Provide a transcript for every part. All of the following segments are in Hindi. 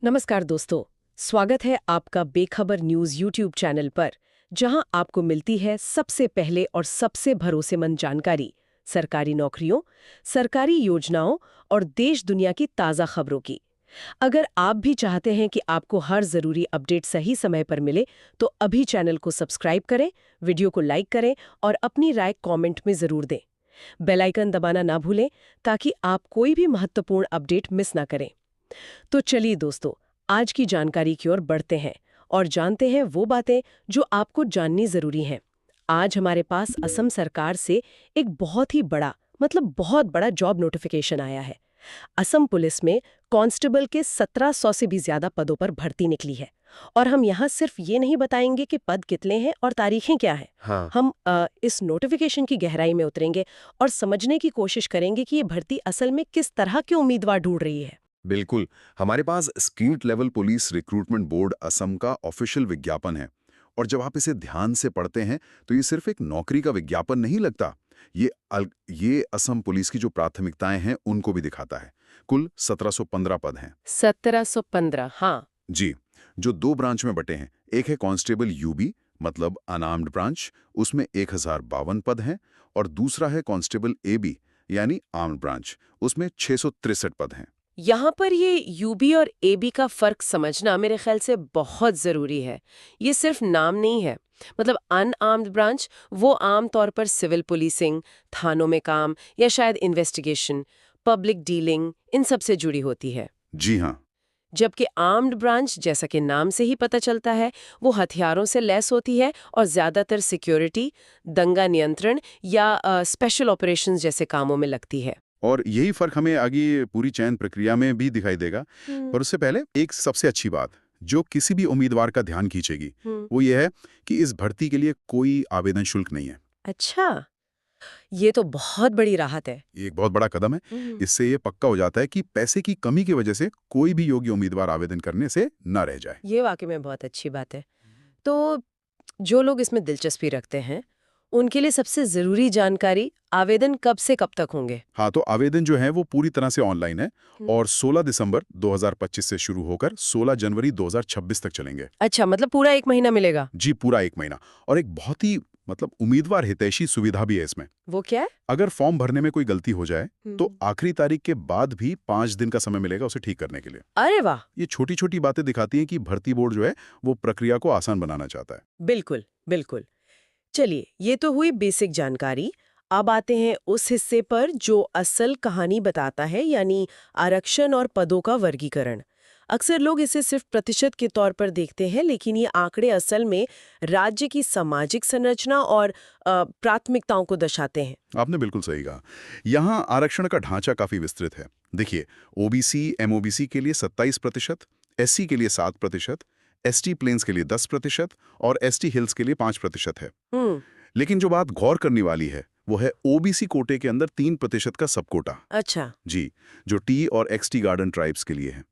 नमस्कार दोस्तों, स्वागत है आपका बेखबर न्यूज यूट्यूब चैनल पर, जहां आपको मिलती है सबसे पहले और सबसे भरोसेमंद जानकारी सरकारी नौकरियों, सरकारी योजनाओं और देश दुनिया की ताज़ा खबरों की। अगर आप भी चाहते हैं कि आपको हर ज़रूरी अपडेट सही समय पर मिले, तो अभी चैनल को सब्सक्राइब करें, वीडियो को लाइक करें और अपनी राय कमेंट में ज़रूर दें। बेल आइकन दबाना ना भूलें ताकि आप कोई भी महत्वपूर्ण अपडेट मिस ना करें। तो चलिए दोस्तों, आज की जानकारी की ओर बढ़ते हैं और जानते हैं वो बातें जो आपको जाननी जरूरी हैं। आज हमारे पास असम सरकार से एक बहुत ही बड़ा बहुत बड़ा जॉब नोटिफिकेशन आया है। असम पुलिस में कांस्टेबल के 1700 से भी ज्यादा पदों पर भर्ती निकली है। और हम यहाँ सिर्फ ये नहीं बताएंगे कि पद कितने हैं और तारीखें क्या है। हाँ। हम इस नोटिफिकेशन की गहराई में उतरेंगे और समझने की कोशिश करेंगे कि ये भर्ती असल में किस तरह के उम्मीदवार ढूंढ रही है। बिल्कुल। हमारे पास state level police recruitment board Assam का ऑफिशियल विज्ञापन है। और जब आप इसे ध्यान से पढ़ते हैं तो ये सिर्फ एक नौकरी का विज्ञापन नहीं लगता। ये असम पुलिस की जो प्राथमिकताएं हैं उनको भी दिखाता है। कुल 1715 पद हैं। 1715, हाँ। जी, जो दो ब्रांच में बटे हैं। एक है कांस्टेबल यूबी, मतलब अनआर्म्ड ब्रांच, उसमें 1052 पद हैं। और दूसरा है कांस्टेबल एबी, यानी आर्म्ड ब्रांच, उसमें 663 पद हैं। यहाँ पर ये यूबी और एबी का फर्क समझना मेरे ख्याल से बहुत जरूरी है। ये सिर्फ नाम नहीं है। मतलब अनआर्म्ड ब्रांच वो आम तौर पर सिविल पुलिसिंग, थानों में काम या शायद इन्वेस्टिगेशन, पब्लिक डीलिंग, इन सब से जुड़ी होती है। जी हाँ। जबकि आर्म्ड ब्रांच, जैसा कि नाम से ही पता चलता है, वो हथियारों से लैस होती है और ज्यादातर सिक्योरिटी, दंगा नियंत्रण या स्पेशल ऑपरेशंस जैसे कामों में लगती है। और यही फर्क हमें आगे पूरी चयन प्रक्रिया में भी दिखाई देगा। पर उससे पहले एक सबसे अच्छी बात जो किसी भी उम्मीदवार का ध्यान खींचेगी, वो ये है कि इस भर्ती के लिए कोई आवेदन शुल्क नहीं है। अच्छा, ये तो बहुत बड़ी राहत है। ये एक बहुत बड़ा कदम है। हम्म। इससे ये पक्का हो जाता है कि पैसे की कमी की वजह से कोई भी योग्य उम्मीदवार आवेदन करने से न रह जाए। ये वाकई में बहुत अच्छी बात है। तो जो लोग इसमें दिलचस्पी रखते हैं, उनके लिए सबसे जरूरी जानकारी, आवेदन कब से कब तक होंगे? हाँ, तो आवेदन जो है वो पूरी तरह से ऑनलाइन है। हम्म। और 16 दिसंबर 2025 से शुरू होकर 16 जनवरी 2026 तक चलेंगे। अच्छा, मतलब पूरा 1 महीना मिलेगा? जी, पूरा 1 महीना। और एक बहुत ही उम्मीदवार हितैषी सुविधा भी है इसमें। वो क्या है? अगर फॉर्म भरने में कोई गलती हो जाए तो हम्म। आखिरी तारीख के बाद भी 5 दिन का समय मिलेगा उसे ठीक करने के लिए। अरे वाह! ये छोटी छोटी बातें दिखाती हैं कि भर्ती बोर्ड जो है वो प्रक्रिया को आसान बनाना चाहता है। बिल्कुल, बिल्कुल। चलिए, ये तो हुई बेसिक जानकारी। अब आते हैं उस हिस्से पर जो असल कहानी बताता है, यानी आरक्षण और पदों का वर्गीकरण। अक्सर लोग इसे सिर्फ प्रतिशत के तौर पर देखते हैं, लेकिन ये आंकड़े असल में राज्य की सामाजिक संरचना और प्राथमिकताओं को दर्शाते हैं। आपने बिल्कुल सही कहा। यहाँ आरक्षण का ढांचा काफी विस्तृत है। देखिए, ओबीसी एमओबीसी के लिए 27%, एससी के लिए 7%, एसटी प्लेन्स के लिए 10% और एसटी हिल्स के लिए 5% है। हम्म। लेकिन जो बात गौर करने वाली है वो है ओबीसी कोटे के अंदर 3% का सब कोटा। अच्छा। जी, जो टी और एक्सटी गार्डन ट्राइब्स के लिए है।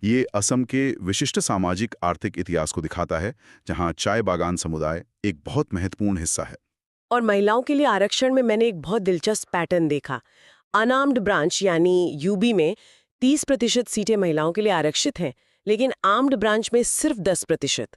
ये असम के विशिष्ट सामाजिक आर्थिक इतिहास को दिखाता है, जहां चाय बागान समुदाय एक बहुत महत्वपूर्ण हिस्सा है। और महिलाओं के लिए आरक्षण में मैंने एक बहुत दिलचस्प पैटर्न देखा। अनआर्म्ड ब्रांच यानी यूबी में 30% सीटें महिलाओं के लिए आरक्षित हैं, लेकिन आर्म्ड ब्रांच में सिर्फ 10%।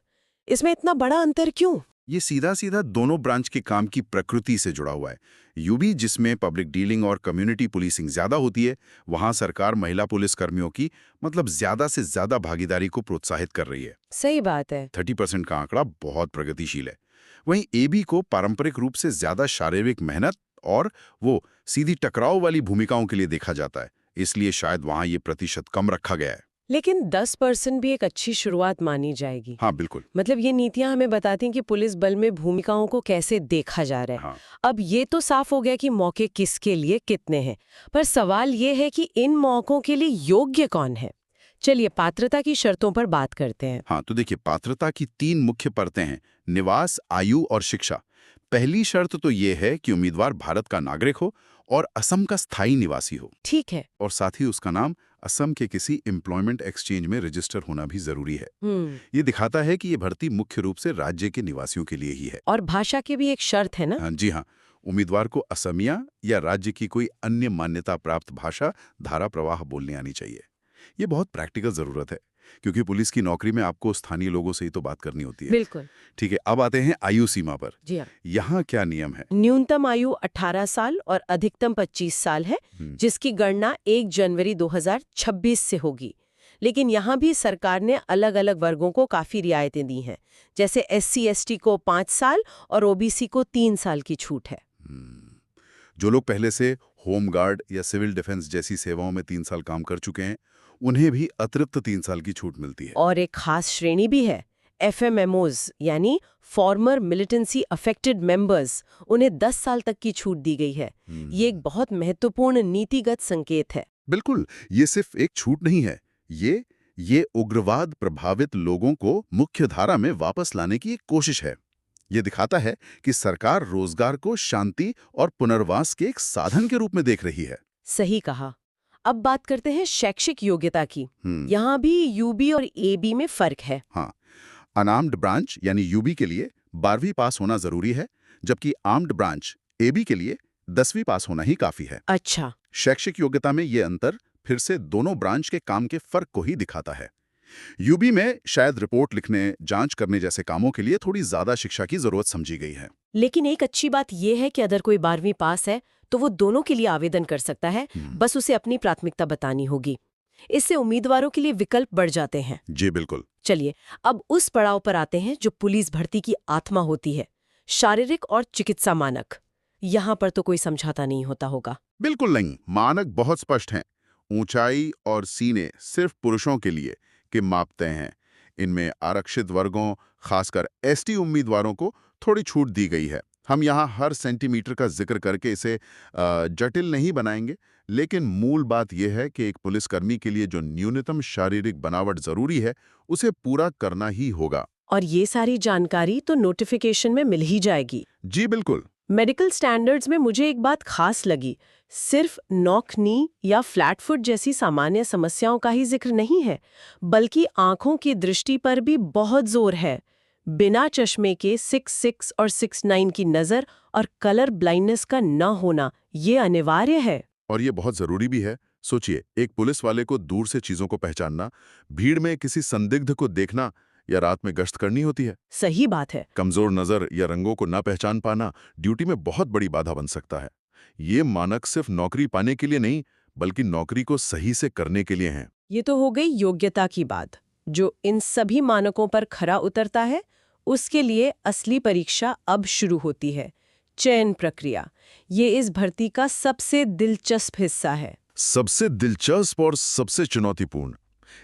इसमें इतना बड़ा अंतर क्यों? ये सीधा सीधा दोनों ब्रांच के काम की प्रकृति से जुड़ा हुआ है। यूबी जिसमें पब्लिक डीलिंग और कम्युनिटी पुलिसिंग ज्यादा होती है, वहां सरकार महिला पुलिस कर्मियों की ज्यादा से ज्यादा भागीदारी को प्रोत्साहित कर रही है। सही बात है। 30% का आंकड़ा बहुत प्रगतिशील है। वहीं एबी को पारंपरिक रूप से ज्यादा शारीरिक मेहनत और वो सीधी टकराव वाली भूमिकाओं के लिए देखा जाता है, इसलिए शायद वहां ये प्रतिशत कम रखा गया है। लेकिन 10% भी एक अच्छी शुरुआत मानी जाएगी। हाँ, बिल्कुल। मतलब ये नीतियां हमें बताती हैं कि पुलिस बल में भूमिकाओं को कैसे देखा जा रहा है। हाँ। अब ये तो साफ हो गया कि मौके किसके लिए कितने हैं, पर सवाल ये है कि इन मौकों के लिए योग्य कौन है। चलिए पात्रता की शर्तों पर बात करते हैं। हाँ, तो देखिए, पात्रता की 3 मुख्य परतें हैं: निवास, आयु और शिक्षा। पहली शर्त तो ये है कि उम्मीदवार भारत का नागरिक हो और असम का स्थायी निवासी हो। ठीक है। और साथ ही उसका नाम असम के किसी एम्प्लॉयमेंट एक्सचेंज में रजिस्टर होना भी जरूरी है। ये दिखाता है कि ये भर्ती मुख्य रूप से राज्य के निवासियों के लिए ही है। और भाषा की भी एक शर्त है ना? हाँ जी हाँ, उम्मीदवार को असमिया या राज्य की कोई अन्य मान्यता प्राप्त भाषा धारा प्रवाह बोलने आनी चाहिए। ये बहुत प्रैक्टिकल जरूरत है, क्योंकि पुलिस की नौकरी में आपको स्थानीय लोगों से ही तो बात करनी होती है। बिल्कुल। ठीक है, अब आते हैं आयु सीमा पर। जी हाँ। यहाँ क्या नियम है? न्यूनतम आयु 18 साल और अधिकतम 25 साल है, जिसकी गणना 1 जनवरी 2026 से होगी। लेकिन यहाँ भी सरकार ने अलग अलग वर्गों को काफी रियायतें दी हैं। जैसे SC/ST को 5 साल और OBC को 3 साल की छूट है। जो लोग पहले से होम गार्ड या सिविल डिफेंस जैसी सेवाओं में 3 साल काम कर चुके हैं, उन्हें भी अतिरिक्त 3 साल की छूट मिलती है। और एक खास श्रेणी भी है, FMMOs यानी फॉर्मर मिलिटेंसी अफेक्टेड मेंबर्स, उन्हें 10 साल तक की छूट दी गई है। ये एक बहुत महत्वपूर्ण नीतिगत संकेत है। बिल्कुल, ये सिर्फ एक छूट नहीं है, ये उग्रवाद प्रभावित लोगों को मुख्य धारा में वापस लाने की एक कोशिश है। ये दिखाता है कि सरकार रोजगार को शांति और पुनर्वास के एक साधन के रूप में देख रही है। सही कहा। अब बात करते हैं शैक्षिक योग्यता की। यहाँ भी UB और AB में फर्क है। हाँ, अनआर्म्ड ब्रांच यानी यूबी के लिए 12वीं पास होना जरूरी है, जबकि आर्म्ड ब्रांच एबी के लिए 10वीं पास होना ही काफी है। अच्छा। शैक्षिक योग्यता में ये अंतर फिर से दोनों ब्रांच के काम के फर्क को ही दिखाता है। यूबी में शायद रिपोर्ट लिखने, जांच करने जैसे कामों के लिए थोड़ी ज्यादा शिक्षा की जरूरत समझी गई है। लेकिन एक अच्छी बात यह है कि अगर कोई 12वीं पास है तो वो दोनों के लिए आवेदन कर सकता है, बस उसे अपनी प्राथमिकता बतानी होगी। इससे उम्मीदवारों के लिए विकल्प बढ़ जाते हैं। जी बिल्कुल। चलिए अब उस पड़ाव पर आते हैं जो पुलिस भर्ती की आत्मा होती है, शारीरिक और चिकित्सा मानक। यहाँ पर तो कोई समझौता नहीं होता होगा। बिल्कुल नहीं, मानक बहुत स्पष्ट हैं। ऊंचाई और सीने सिर्फ पुरुषों के लिए के मापते हैं। इनमें आरक्षित वर्गों, खासकर ST उम्मीदवारों को थोड़ी छूट दी गई है। हम यहाँ हर सेंटीमीटर का जिक्र करके इसे जटिल नहीं बनाएंगे, लेकिन मूल बात यह है कि एक पुलिसकर्मी के लिए जो न्यूनतम शारीरिक बनावट जरूरी है, उसे पूरा करना ही होगा। और ये सारी जानकारी तो नोटिफिकेशन में मिल ही जाएगी। जी बिल्कुल। मेडिकल स्टैंडर्ड्स में मुझे एक बात खास लगी, सिर्फ नॉक नी या फ्लैट फुट जैसी सामान्य समस्याओं का ही जिक्र नहीं है, बल्कि आंखों की दृष्टि पर भी बहुत जोर है। बिना चश्मे के 6/6 और 6/9 की नज़र और कलर ब्लाइंडनेस का न होना ये अनिवार्य है। और ये बहुत जरूरी भी है। सोचिए, एक पुलिस वाले को दूर से चीजों को पहचानना, भीड़ में किसी संदिग्ध को देखना या रात में गश्त करनी होती है। सही बात है। कमजोर नजर या रंगों को ना पहचान पाना ड्यूटी में बहुत बड़ी बाधा बन सकता है। ये मानक सिर्फ नौकरी पाने के लिए नहीं, बल्कि नौकरी को सही से करने के लिए हैं। ये तो हो गई योग्यता की बात। जो इन सभी मानकों पर खरा उतरता है, उसके लिए असली परीक्षा अब शुरू होती है, चयन प्रक्रिया। ये इस भर्ती का सबसे दिलचस्प हिस्सा है। सबसे दिलचस्प और सबसे चुनौतीपूर्ण।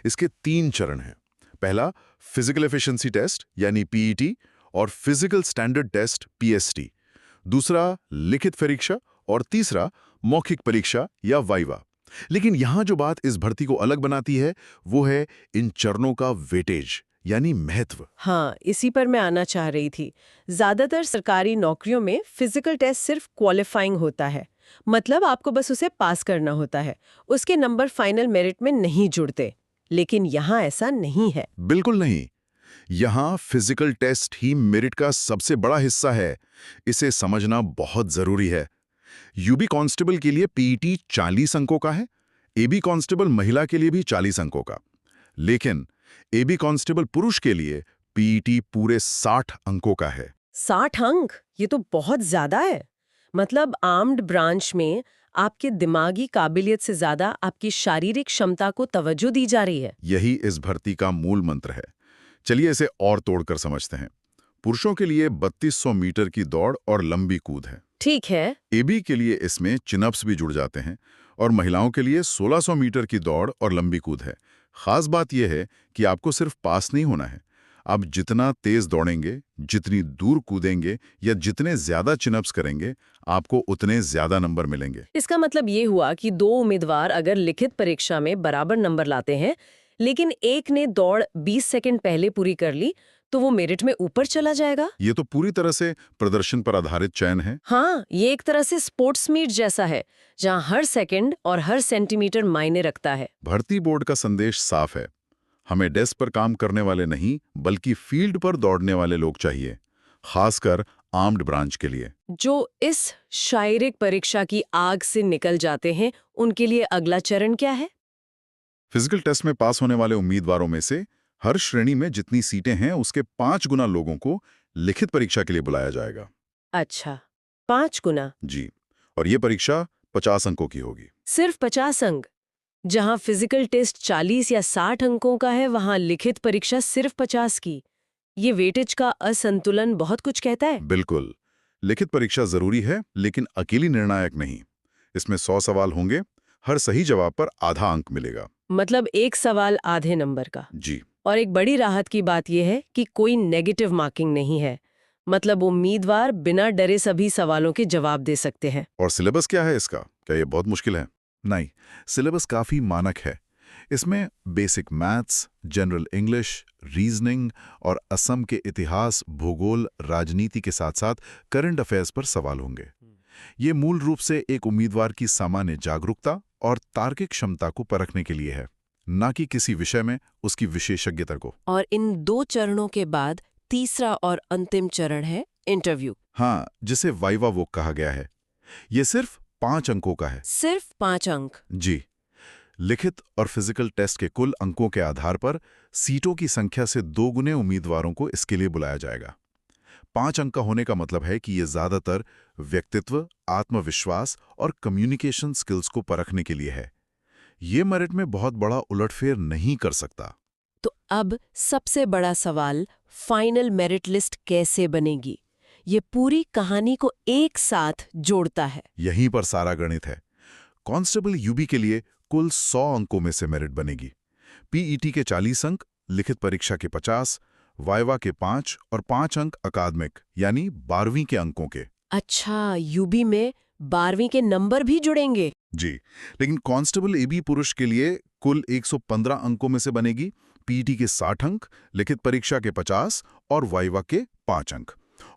इसके 3 चरण हैं। पहला, फिजिकल एफिशिएंसी टेस्ट यानी PET और फिजिकल स्टैंडर्ड टेस्ट PST। दूसरा, लिखित परीक्षा और तीसरा, मौखिक परीक्षा या वाइवा। लेकिन यहां जो बात इस भर्ती को अलग बनाती है, वो है इन चरणों का वेटेज यानी महत्व। हाँ, इसी पर मैं आना चाह रही थी। ज्यादातर सरकारी नौकरियों में फिजिकल टेस्ट सिर्फ क्वालिफाइंग होता है, मतलब आपको बस उसे पास करना होता है, उसके नंबर फाइनल मेरिट में नहीं जुड़ते। लेकिन यहाँ ऐसा नहीं है। बिल्कुल नहीं। यहाँ फिजिकल टेस्ट ही मेरिट का सबसे बड़ा हिस्सा है। इसे समझना बहुत जरूरी है। यूबी कांस्टेबल के लिए PET 40 अंकों का है, AB कांस्टेबल महिला के लिए भी 40 अंकों का। लेकिन AB कांस्टेबल पुरुष के लिए PET पूरे 60 अंकों का है। 60 अंक? ये तो बहुत ज्यादा है। मतलब आर्म्ड ब्रांच में आपके दिमागी काबिलियत से ज्यादा आपकी शारीरिक क्षमता को तवज्जो दी जा रही है। यही इस भर्ती का मूल मंत्र है। चलिए इसे और तोड़कर समझते हैं। पुरुषों के लिए 3200 मीटर की दौड़ और लंबी कूद है। ठीक है। AB के लिए इसमें चिनअप्स भी जुड़ जाते हैं और महिलाओं के लिए 1600 मीटर की दौड़ और लंबी कूद है। खास बात यह है कि आपको सिर्फ पास नहीं होना है। आप जितना तेज दौड़ेंगे, जितनी दूर कूदेंगे या जितने ज्यादा चिनअप्स करेंगे, आपको उतने ज्यादा नंबर मिलेंगे। इसका मतलब ये हुआ कि 2 उम्मीदवार अगर लिखित परीक्षा में बराबर नंबर लाते हैं, लेकिन एक ने दौड़ 20 सेकंड पहले पूरी कर ली, तो वो मेरिट में ऊपर चला जाएगा। ये तो पूरी तरह से प्रदर्शन पर आधारित चयन है। हाँ, ये एक तरह से स्पोर्ट्स मीट जैसा है, जहाँ हर सेकंड और हर सेंटीमीटर मायने रखता है। भर्ती बोर्ड का संदेश साफ है। हमें डेस्क पर काम करने वाले नहीं, बल्कि फील्ड पर दौड़ने वाले लोग चाहिए, खासकर आर्म्ड ब्रांच के लिए। जो इस शारीरिक परीक्षा की आग से निकल जाते हैं, उनके लिए अगला चरण क्या है? फिजिकल टेस्ट में पास होने वाले उम्मीदवारों में से हर श्रेणी में जितनी सीटें हैं उसके 5 गुना लोगों को लिखित परीक्षा के लिए बुलाया जाएगा। अच्छा, 5 गुना। जी, और ये परीक्षा 50 अंकों की होगी। सिर्फ 50 अंक? जहां फिजिकल टेस्ट 40 या 60 अंकों का है, वहां लिखित परीक्षा सिर्फ 50 की। ये वेटेज का असंतुलन बहुत कुछ कहता है। बिल्कुल। लिखित परीक्षा जरूरी है, लेकिन अकेली निर्णायक नहीं। इसमें 100 सवाल होंगे, हर सही जवाब पर आधा अंक मिलेगा। मतलब एक सवाल आधे नंबर का। जी। और एक बड़ी राहत की बात यह है कि कोई नेगेटिव मार्किंग नहीं है। मतलब उम्मीदवार बिना डरे सभी सवालों के जवाब दे सकते हैं। और सिलेबस क्या है इसका? क्या ये बहुत मुश्किल है? नहीं, सिलेबस काफी मानक है। इसमें basic maths, general English, reasoning और असम के इतिहास, भूगोल, राजनीति के साथ साथ करंट अफेयर्स पर सवाल होंगे। ये मूल रूप से एक उम्मीदवार की सामान्य जागरूकता और तार्किक क्षमता को परखने के लिए है, ना कि किसी विषय में उसकी विशेषज्ञता को। और इन 2 चरणों के बाद तीसरा और अंतिम चरण है इंटरव्यू। हाँ, जिसे वाइवा वोक कहा गया है। ये सिर्फ 5 अंकों का है। सिर्फ 5 अंक? जी। लिखित और फिजिकल टेस्ट के कुल अंकों के आधार पर सीटों की संख्या से 2 गुने उम्मीदवारों को इसके लिए बुलाया जाएगा। 5 अंक का होने का मतलब है कि ये ज्यादातर व्यक्तित्व, आत्मविश्वास और कम्युनिकेशन स्किल्स को परखने के लिए है। ये मेरिट में बहुत बड़ा उलटफेर नहीं कर सकता। तो अब सबसे बड़ा सवाल, फाइनल मेरिट लिस्ट कैसे बनेगी? ये पूरी कहानी को एक साथ जोड़ता है। यहीं पर सारा गणित है। कांस्टेबल यूबी के लिए कुल 100 अंकों में से मेरिट बनेगी। पीईटी के 40 अंक, लिखित परीक्षा के 50, वाइवा के 5 और 5 अंक अकादमिक यानी 12वीं के अंकों के। अच्छा, यूबी में 12वीं के नंबर भी जुड़ेंगे? जी, लेकिन कांस्टेबल एबी पुरुष के लिए कुल 115 अंकों में से बनेगी। पीईटी के 60 अंक, लिखित परीक्षा के 50 और वाइवा के 5 अंक।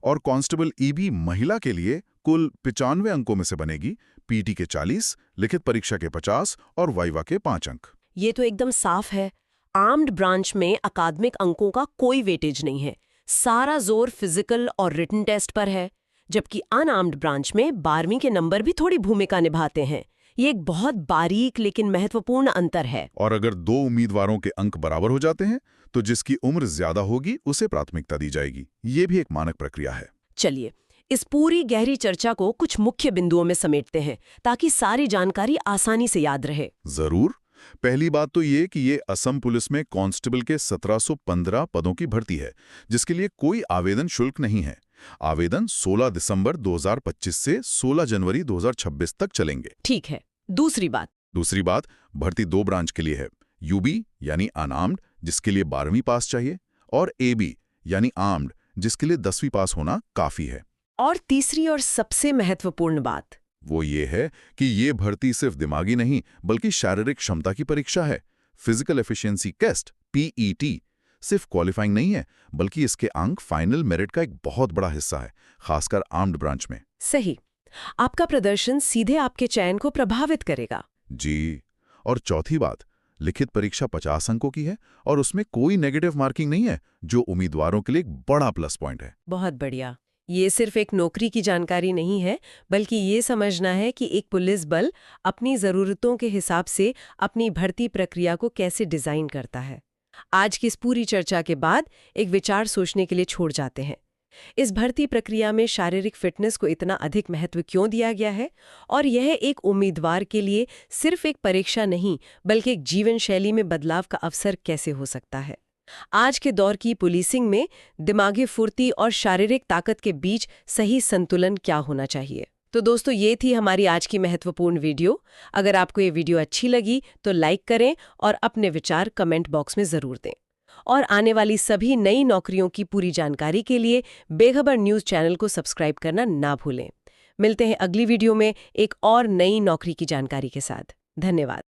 और कांस्टेबल ईबी महिला के लिए कुल 95 अंकों में से बनेगी। पीईटी के 40, लिखित परीक्षा के 50 और वाइवा के 5 अंक। ये तो एकदम साफ है। आर्म्ड ब्रांच में अकादमिक अंकों का कोई वेटेज नहीं है। सारा जोर फिजिकल और रिटन टेस्ट पर है, जबकि अनआर्म्ड ब्रांच में 12वीं के नंबर भी थोड़ी भूमिका निभाते हैं। ये एक बहुत बारीक लेकिन महत्वपूर्ण अंतर है। और अगर 2 उम्मीदवारों के अंक बराबर हो जाते हैं, तो जिसकी उम्र ज्यादा होगी उसे प्राथमिकता दी जाएगी। ये भी एक मानक प्रक्रिया है। चलिए, इस पूरी गहरी चर्चा को कुछ मुख्य बिंदुओं में समेटते हैं, ताकि सारी जानकारी आसानी से याद रहे। जरूर। पहली बात तो ये कि ये असम पुलिस में कांस्टेबल के 1715 पदों की भर्ती है, जिसके लिए कोई आवेदन शुल्क नहीं है। आवेदन 16 दिसंबर 2025 से 16 जनवरी 2026 तक चलेंगे। ठीक है। दूसरी बात, भर्ती 2 ब्रांच के लिए है। यूबी यानी अनआर्म्ड, जिसके लिए 12वीं पास चाहिए, और एबी यानी आर्म्ड, जिसके लिए 10वीं पास होना काफी है। और तीसरी और सबसे महत्वपूर्ण बात वो ये है कि ये भर्ती सिर्फ दिमागी नहीं बल्कि शारीरिक क्षमता की परीक्षा है। फिजिकल एफिशिएंसी टेस्ट पीईटी सिर्फ क्वालिफाइंग नहीं है, बल्कि इसके अंक फाइनल मेरिट का एक बहुत बड़ा हिस्सा है, खासकर आर्म्ड ब्रांच में। सही। आपका प्रदर्शन सीधे आपके चयन को प्रभावित करेगा। जी। और चौथी बात, लिखित परीक्षा 50 अंकों की है और उसमें कोई नेगेटिव मार्किंग नहीं है, जो उम्मीदवारों के लिए एक बड़ा प्लस पॉइंट है। बहुत बढ़िया। ये सिर्फ एक नौकरी की जानकारी नहीं है, बल्कि ये समझना है कि एक पुलिस बल अपनी ज़रूरतों के हिसाब से अपनी भर्ती प्रक्रिया को कैसे डिज़ाइन करता है। आज की इस पूरी चर्चा के बाद एक विचार सोचने के लिए छोड़ जाते हैं। इस भर्ती प्रक्रिया में शारीरिक फिटनेस को इतना अधिक महत्व क्यों दिया गया है, और यह एक उम्मीदवार के लिए सिर्फ एक परीक्षा नहीं, बल्कि एक जीवन शैली में बदलाव का अवसर कैसे हो सकता है। आज के दौर की पुलिसिंग में दिमागी फुर्ती और शारीरिक ताकत के बीच सही संतुलन क्या होना चाहिए। तो दोस्तों, ये थी हमारी आज की महत्वपूर्ण वीडियो। अगर आपको ये वीडियो अच्छी लगी तो लाइक करें और अपने विचार कमेंट बॉक्स में ज़रूर दें। और आने वाली सभी नई नौकरियों की पूरी जानकारी के लिए बेखबर न्यूज़ चैनल को सब्सक्राइब करना ना भूलें। मिलते हैं अगली वीडियो में एक और नई नौकरी की जानकारी के साथ। धन्यवाद।